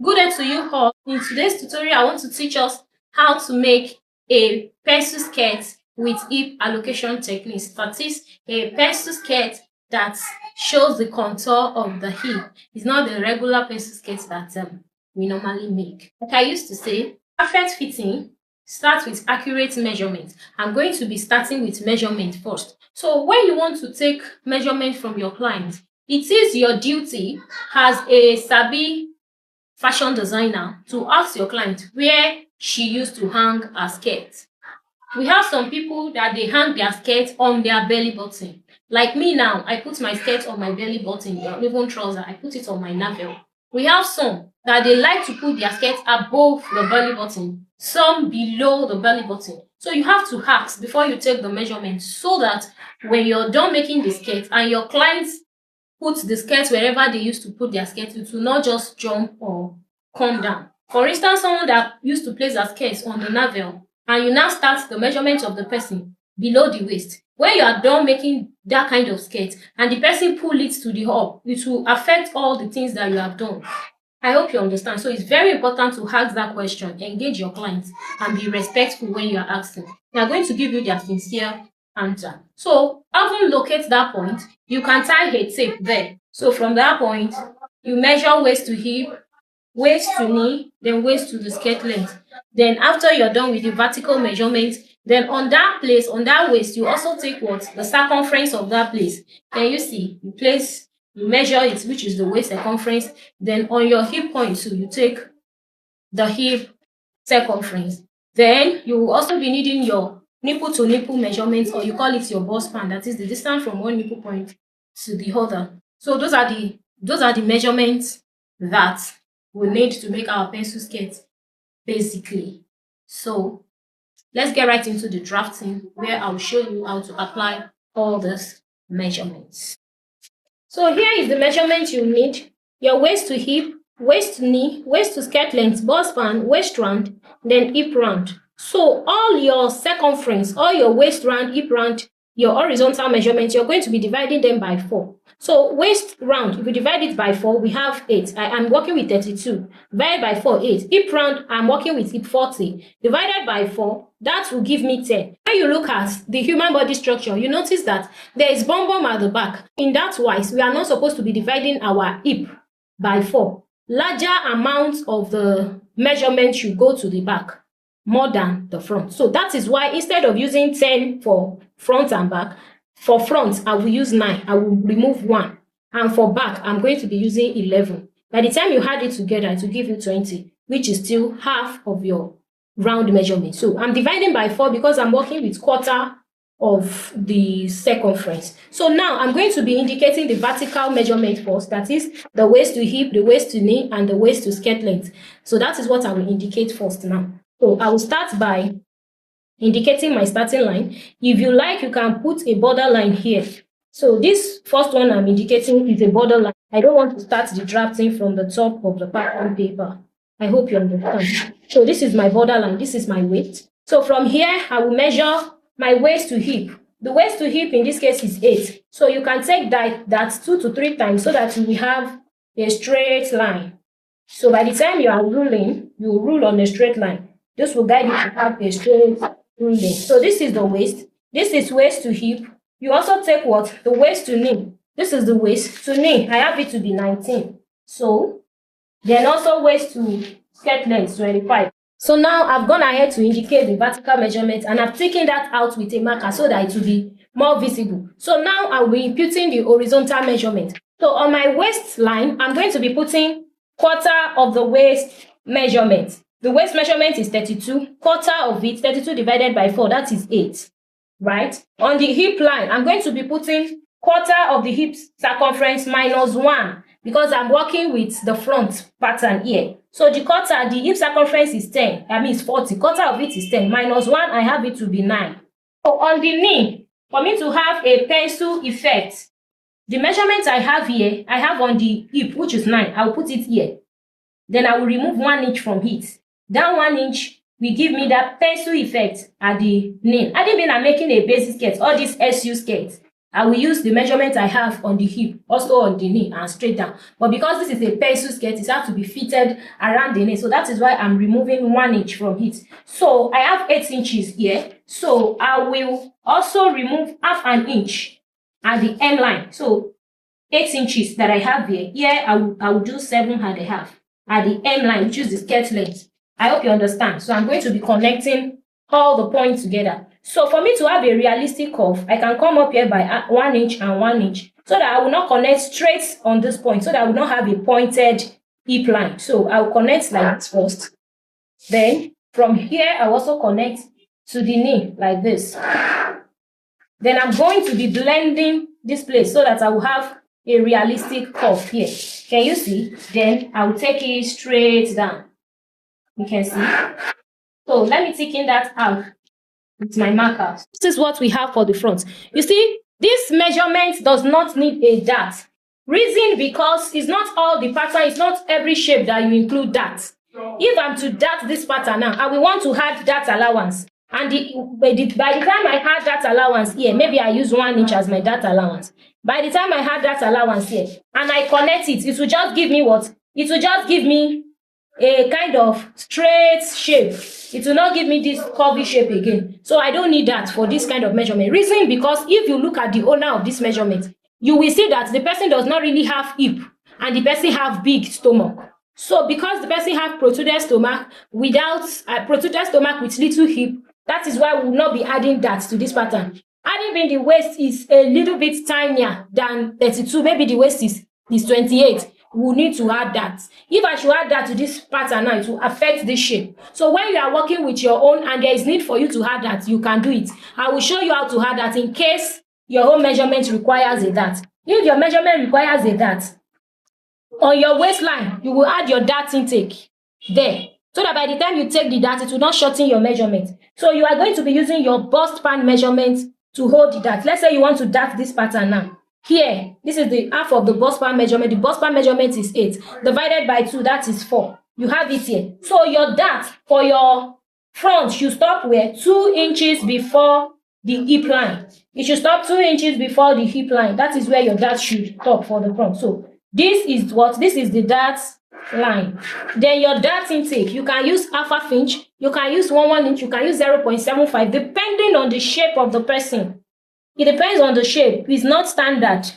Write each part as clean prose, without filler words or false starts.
Good day to you all. In today's tutorial, I want to teach us how to make a pencil skirt with hip allocation techniques. That is a pencil skirt that shows the contour of the hip. It's not the regular pencil skirt that we normally make. Like I used to say, perfect fitting starts with accurate measurement. I'm going to be starting with measurement first. So when you want to take measurement from your client, it is your duty as a sabi fashion designer to ask your client where she used to hang her skirt. We have some people that they hang their skirt on their belly button. Like me now, I put my skirt on my belly button, or even trouser, I put it on my navel. We have some that they like to put their skirt above the belly button, some below the belly button. So you have to ask before you take the measurement so that when you're done making the skirt and your clients put the skirt wherever they used to put their skirt, it will not just jump or come down. For instance, someone that used to place their skirt on the navel and you now start the measurement of the person below the waist. When you are done making that kind of skirt and the person pull it to the up, it will affect all the things that you have done. I hope you understand. So it's very important to ask that question, engage your clients, and be respectful when you are asking. They are going to give you their sincere answer. So having locate that point, you can tie a tape there. So from that point, you measure waist to hip, waist to knee, then waist to the skirt length. Then after you're done with the vertical measurement, then on that place, on that waist, you also take what? The circumference of that place. Then you see, you measure it, which is the waist circumference. Then on your hip point, so you take the hip circumference. Then you will also be needing your nipple to nipple measurements, or you call it your bust span, that is the distance from one nipple point to the other. So those are the measurements that we need to make our pencil skirt basically. So let's get right into the drafting, where I'll show you how to apply all these measurements. So here is the measurement you need: your waist to hip, waist to knee, waist to skirt length, bust span, waist round, then hip round. So all your circumference, all your waist round, hip round, your horizontal measurements, you're going to be dividing them by 4. So waist round, if you divide it by 4, we have 8. I am working with 32. Divided by 4, 8. Hip round, I'm working with hip 40. Divided by 4, that will give me 10. When you look at the human body structure, you notice that there is bum bum at the back. In that wise, we are not supposed to be dividing our hip by 4. Larger amounts of the measurement should go to the back more than the front. So that is why instead of using 10 for front and back, for front I will use 9. I will remove 1. And for back, I'm going to be using 11. By the time you add it together, it will give you 20, which is still half of your round measurement. So I'm dividing by 4 because I'm working with quarter of the circumference. So now I'm going to be indicating the vertical measurement first, that is the waist to hip, the waist to knee, and the waist to skirt length. So that is what I will indicate first now. So I will start by indicating my starting line. If you like, you can put a border line here. So this first one I'm indicating is a border line. I don't want to start the drafting from the top of the pattern paper. I hope you understand. So this is my border line. This is my waist. So from here, I will measure my waist to hip. The waist to hip in this case is 8. So you can take that 2 to 3 times so that you will have a straight line. So by the time you are ruling, you will rule on a straight line. This will guide you to have a straight ruling. So this is the waist. This is waist to hip. You also take what? The waist to knee. This is the waist to knee. I have it to be 19. So then also waist to skirt length 25. So now I've gone ahead to indicate the vertical measurement, and I've taken that out with a marker so that it will be more visible. So now I'll be imputing the horizontal measurement. So on my waistline, I'm going to be putting quarter of the waist measurement. The waist measurement is 32. Quarter of it, 32 divided by 4, that is 8. Right? On the hip line, I'm going to be putting quarter of the hip circumference minus 1 because I'm working with the front pattern here. So the quarter, the hip circumference is 10. That means 40. Quarter of it is 10. Minus 1, I have it to be 9. So on the knee, for me to have a pencil effect, the measurement I have here, I have on the hip, which is 9. I will put it here. Then I will remove 1 inch from it. That 1 inch will give me that pencil effect at the knee. I didn't mean I'm making a basic skirt, all these SU skirts. I will use the measurement I have on the hip, also on the knee and straight down. But because this is a pencil skirt, it has to be fitted around the knee. So that is why I'm removing 1 inch from it. So I have 8 inches here. So I will also remove half an inch at the hem line. So 8 inches that I have here. Here I will do 7.5 at the hem line, which is the skirt length. I hope you understand. So I'm going to be connecting all the points together. So for me to have a realistic curve, I can come up here by 1 inch and 1 inch so that I will not connect straight on this point, so that I will not have a pointed hip line. So I will connect like this first. Then from here, I will also connect to the knee like this. Then I'm going to be blending this place so that I will have a realistic curve here. Can you see? Then I will take it straight down. You can see. So let me thicken that out with my marker. This is what we have for the front. You see, this measurement does not need a dart. Reason because it's not all the pattern, it's not every shape that you include dart. If I'm to dart this pattern now, I will want to add dart allowance. And by the time I had that allowance here, maybe I use 1 inch as my dart allowance. By the time I had that allowance here, and I connect it, it will just give me what? It will just give me a kind of straight shape. It will not give me this curvy shape again. So I don't need that for this kind of measurement. Reason because if you look at the owner of this measurement, you will see that the person does not really have hip and the person have big stomach. So because the person have protruded stomach without protruded stomach with little hip, that is why we will not be adding that to this pattern. Adding when the waist is a little bit tinier than 32, maybe the waist is 28. We need to add that. If I should add that to this pattern now, it will affect this shape. So when you are working with your own and there is need for you to add that, you can do it. I will show you how to add that in case your own measurement requires a dart. If your measurement requires a dart, on your waistline, you will add your dart intake there. So that by the time you take the dart, it will not shorten your measurement. So you are going to be using your bust pan measurement to hold the dart. Let's say you want to dart this pattern now. Here, this is the half of the bust pan measurement. The bust pan measurement is 8. Divided by 2, that is 4. You have it here. So your dart for your front should stop where? 2 inches before the hip line. It should stop 2 inches before the hip line. That is where your dart should stop for the front. So this is what? This is the dart line. Then your dart intake, you can use half inch, you can use 1 inch, you can use 0.75, depending on the shape of the person. It depends on the shape. It's not standard.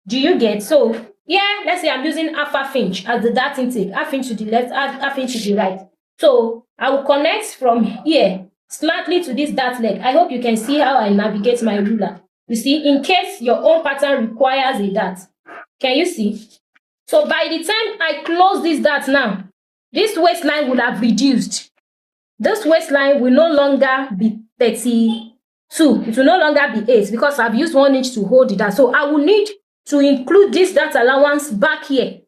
Do you get? So here, let's say I'm using half inch as the dart intake, half inch to the left, half inch to the right. So I will connect from here slightly to this dart leg. I hope you can see how I navigate my ruler. You see, in case your own pattern requires a dart. Can you see? So by the time I close this dart now, this waistline will have reduced. This waistline will no longer be 32. It will no longer be 8 because I've used 1 inch to hold it down. So I will need to include this dart allowance back here.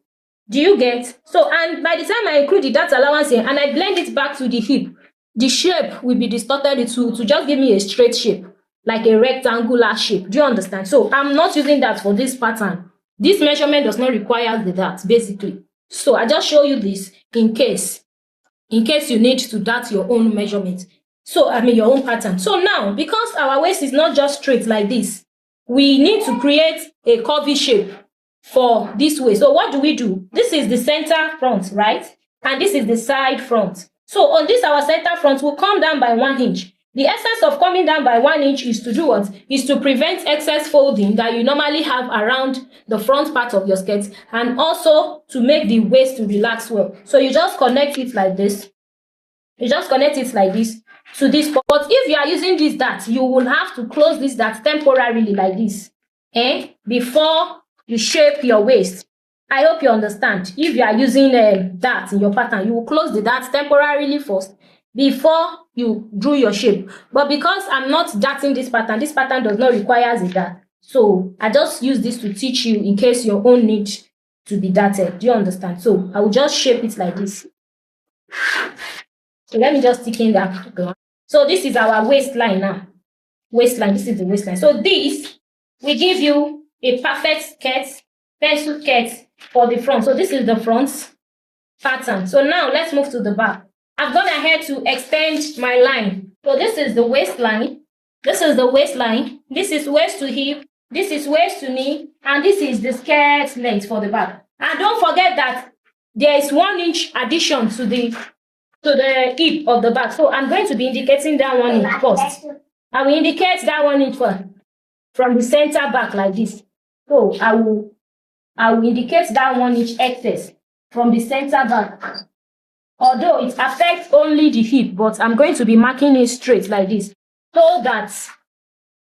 Do you get? So, and by the time I include the dart allowance here and I blend it back to the hip, the shape will be distorted to just give me a straight shape, like a rectangular shape. Do you understand? So I'm not using that for this pattern. This measurement does not require the dart, basically. So I just show you this in case you need to dart your own measurement. So, your own pattern. So now, because our waist is not just straight like this, we need to create a curvy shape for this waist. So what do? This is the center front, right? And this is the side front. So on this, our center front will come down by 1 inch. The essence of coming down by 1 inch is to do what? Is to prevent excess folding that you normally have around the front part of your skirt, and also to make the waist to relax well. So you just connect it like this. You just connect it like this to this. But if you are using this dart, you will have to close this dart temporarily like this, before you shape your waist. I hope you understand. If you are using dart in your pattern, you will close the dart temporarily first before you drew your shape. But because I'm not darting this pattern does not require a dart. So I just use this to teach you in case your own need to be darted. Do you understand? So I will just shape it like this. So let me just stick in that. So this is our waistline now. Waistline, this is the waistline. So this will give you a perfect skirt, pencil skirt for the front. So this is the front pattern. So now let's move to the back. I've gone ahead to extend my line. So this is the waistline. This is the waistline. This is waist to hip. This is waist to knee, and this is the skirt length for the back. And don't forget that there is 1 inch addition to the hip of the back. So I'm going to be indicating that 1 inch first. I will indicate that 1 inch from the center back like this. So I will indicate that 1 inch excess from the center back. Although it affects only the hip, but I'm going to be marking it straight like this so that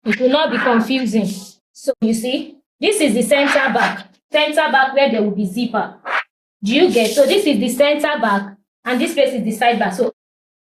it will not be confusing. So you see, this is the center back where there will be zipper. Do you get? So this is the center back, and this place is the side back. So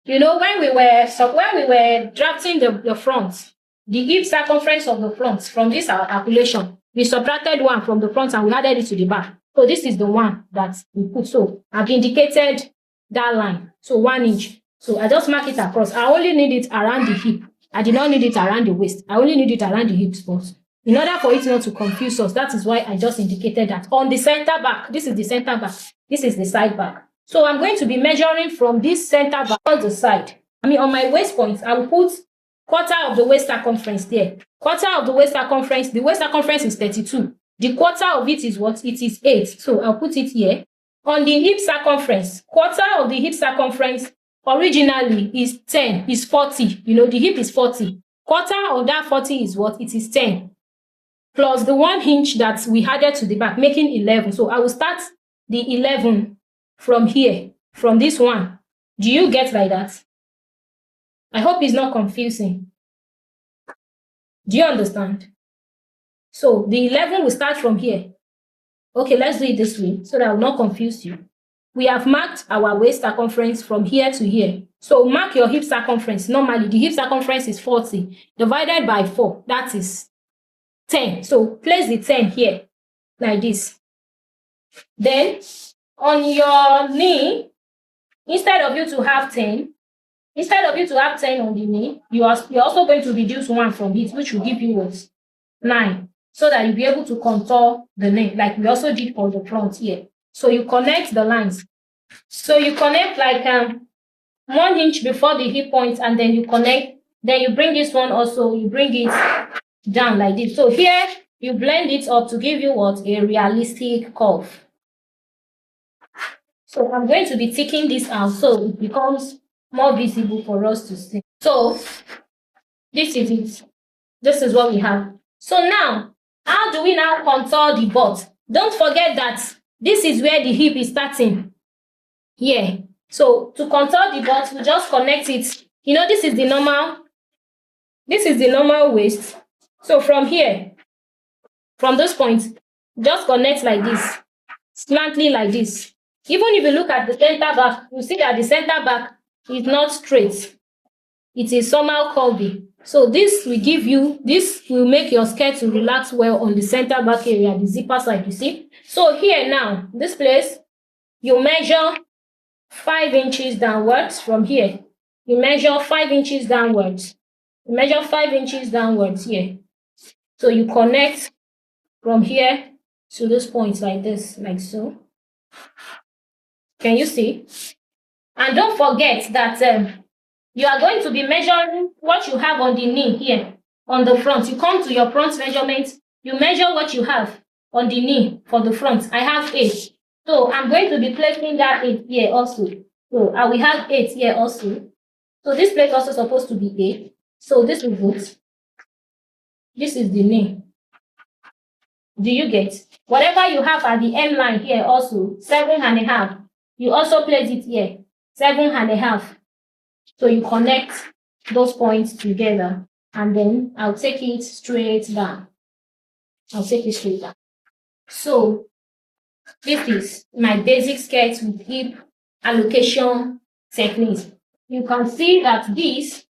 you know, when we were drafting the front, the hip circumference of the front from this calculation, we subtracted 1 from the front and we added it to the back. So this is the one that we put. So I've indicated that line. So 1 inch. So I just mark it across. I only need it around the hip. I did not need it around the waist. I only need it around the hip spot. In order for it not to confuse us, that is why I just indicated that. On the center back, this is the center back. This is the side back. So I'm going to be measuring from this center back on the side. I mean, on my waist point, I will put quarter of the waist circumference there. Quarter of the waist circumference, the waist circumference is 32. The quarter of it is what? It is 8. So I'll put it here. On the hip circumference, quarter of the hip circumference originally is 10, is 40. You know, the hip is 40. Quarter of that 40 is what? It is 10. Plus the 1 inch that we added to the back, making 11. So I will start the 11 from here, from this one. Do you get like that? I hope it's not confusing. Do you understand? So the 11 will start from here. Okay, let's do it this way so that I will not confuse you. We have marked our waist circumference from here to here. So mark your hip circumference. Normally, the hip circumference is 40 divided by 4. That is 10. So place the 10 here, like this. Then, on your knee, instead of you to have 10 on the knee, you're also going to reduce 1 from it, which will give you what? 9. So that you'll be able to contour the knee, like we also did for the front here. So you connect the lines. So you connect like 1 inch before the hip point, and then you connect. Then you bring this one also, you bring it down like this. So here, you blend it up to give you what? A realistic curve. So I'm going to be taking this out so it becomes more visible for us to see. So this is it. This is what we have. So now, how do we now contour the butt? Don't forget that this is where the hip is starting. Here. So to contour the butt, we just connect it. You know, this is the normal waist. So from here, from this point, just connect like this, slantly like this. Even if you look at the center back, you see that the center back is not straight. It is somehow curvy. So this will make your skirt to relax well on the center back area, the zipper side, you see. So here now, this place, you measure 5 inches downwards from here. You measure 5 inches downwards. You measure 5 inches downwards here. So you connect from here to this point like this, like so. Can you see? And don't forget that you are going to be measuring what you have on the knee here, on the front. You come to your front measurement, you measure what you have on the knee for the front. I have 8. So I'm going to be placing that 8 here also. So I will have 8 here also. So this place also supposed to be 8. So this will go. This is the knee. Do you get? Whatever you have at the M line here also, 7.5. You also place it here, 7.5. So you connect those points together, and then I'll take it straight down. So this is my basic skirt with hip allocation techniques. You can see that this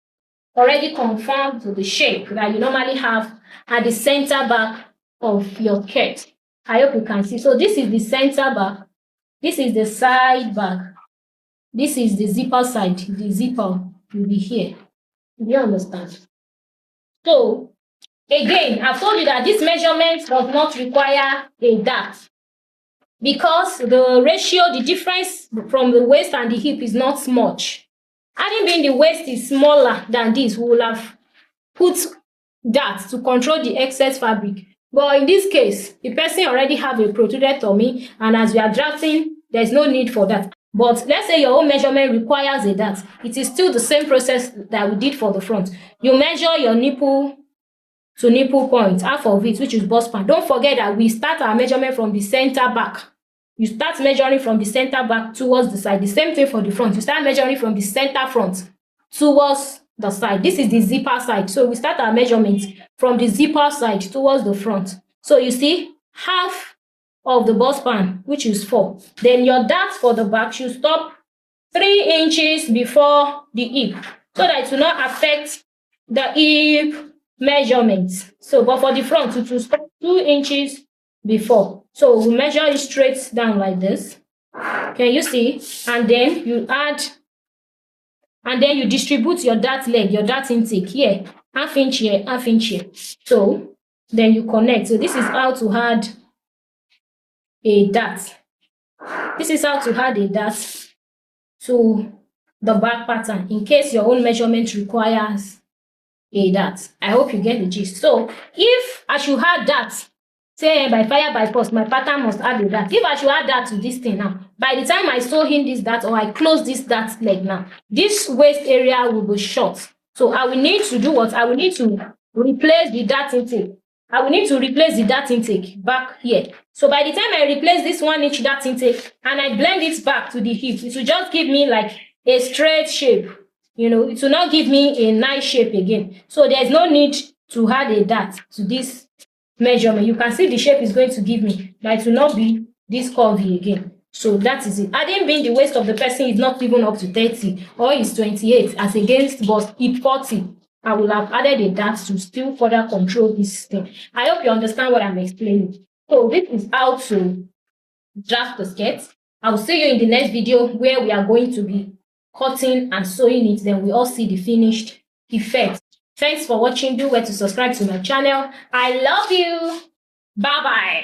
already conforms to the shape that you normally have at the center back of your skirt. I hope you can see. So this is the center back. This is the side back. This is the zipper side. The zipper will be here. Do you understand? So, again, I've told you that this measurement does not require a dart, because the ratio, the difference from the waist and the hip is not much. Having been the waist is smaller than this, we will have put that to control the excess fabric. But in this case, the person already have a protruded tummy, and as we are drafting, there's no need for that. But let's say your own measurement requires a that. It is still the same process that we did for the front. You measure your nipple to nipple point, half of it, which is bust span. Don't forget that we start our measurement from the center back. You start measuring from the center back towards the side. The same thing for the front. You start measuring from the center front towards the side. This is the zipper side. So we start our measurement from the zipper side towards the front. So you see, half of the bust span, which is 4. Then your dart for the back should stop 3 inches before the hip, so that it will not affect the hip measurements. So, but for the front, it will stop 2 inches before. So we measure it straight down like this. Can you see? And then you add, and then you distribute your dart leg, your dart intake here, half inch here, half inch here. So then you connect. So this is how to add a dart. This is how to add a dart to the back pattern in case your own measurement requires a dart. I hope you get the gist. So if I should add that, say by fire by force, my pattern must add a dart. If I should add that to this thing now, by the time I sew in this dart or I close this dart leg now, this waist area will be short. So I will need to do what? I will need to replace the dart intake. I will need to replace the dart intake back here. So by the time I replace this 1 inch dart intake and I blend it back to the hip, it will just give me like a straight shape. You know, it will not give me a nice shape again. So there's no need to add a dart to this measurement. You can see the shape is going to give me, but it will not be this curvy again. So that is it. Adding being the waist of the person is not even up to 30 or is 28 as against but hip 40. I will have added a dart to still further control this thing. I hope you understand what I'm explaining. So this is how to draft the skirt. I'll see you in the next video where we are going to be cutting and sewing it. Then we all see the finished effect. Thanks for watching. Do well to subscribe to my channel. I love you. Bye bye.